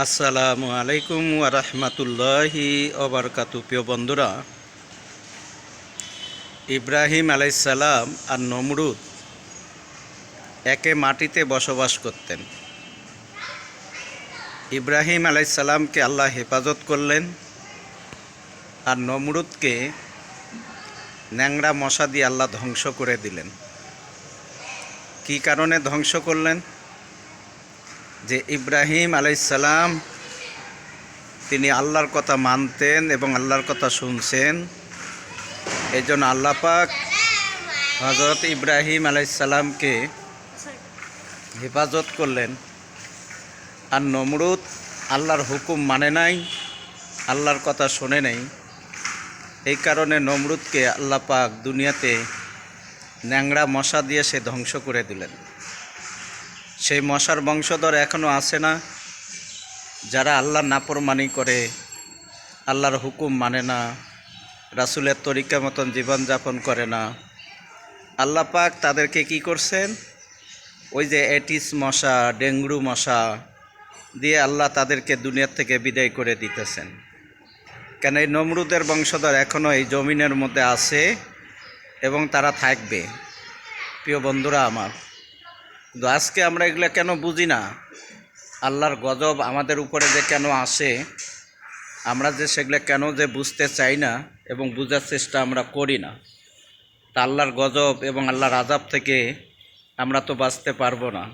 আসসালামু আলাইকুম ওয়া রাহমাতুল্লাহি ওয়া বারাকাতুহু। প্রিয় বন্ধুরা, ইব্রাহিম আলাইহিস সালাম আর নমরুদ একে মাটিতে বসবাস করতেন। ইব্রাহিম আলাইহিস সালামকে আল্লাহ হেফাজত করলেন আর নমরুদকে ন্যাংরা মশা দিয়ে আল্লাহ ধ্বংস করে দিলেন। কি কারণে ধ্বংস করলেন? যে ইব্রাহিম আলাইহিস সালাম তিনি আল্লাহর কথা মানতেন এবং আল্লাহর কথা শুনছেন। এই জন্য আল্লাহ পাক হযরত ইব্রাহিম আলাইহিস সালামকে হেফাজত করলেন। আর নমরুদ আল্লাহর হুকুম মানে নাই, আল্লাহর কথা শোনে নাই। এই কারণে নমরুদকে আল্লাহ পাক দুনিয়াতে ন্যাংরা মশা দিয়ে সে ধ্বংস করে দিলেন। সেই মশার বংশধর এখনও আছে না, যারা আল্লাহর নাফরমানি করে, আল্লাহর হুকুম মানে না, রাসূলের তরিকা মতন জীবনযাপন করে না। আল্লাহ পাক তাদেরকে কি করছেন? ওই যে এটিস মশা, ডেঙ্গু মশা দিয়ে আল্লাহ তাদেরকে দুনিয়ার থেকে বিদায় করে দিতেছেন। কেন এই নমরুদের বংশধর এখনও এই জমিনের মধ্যে আছে এবং তারা থাকবে। প্রিয় বন্ধুরা আমার, কিন্তু আজকে আমরা এগুলো কেন বুঝি না? আল্লাহর গজব আমাদের উপরে যে কেন আসে, আমরা যে সেগুলো কেন যে বুঝতে চাই না এবং বুঝার চেষ্টা আমরা করি না। তা আল্লাহর গজব এবং আল্লাহর আযাব থেকে আমরা তো বাঁচতে পারবো না।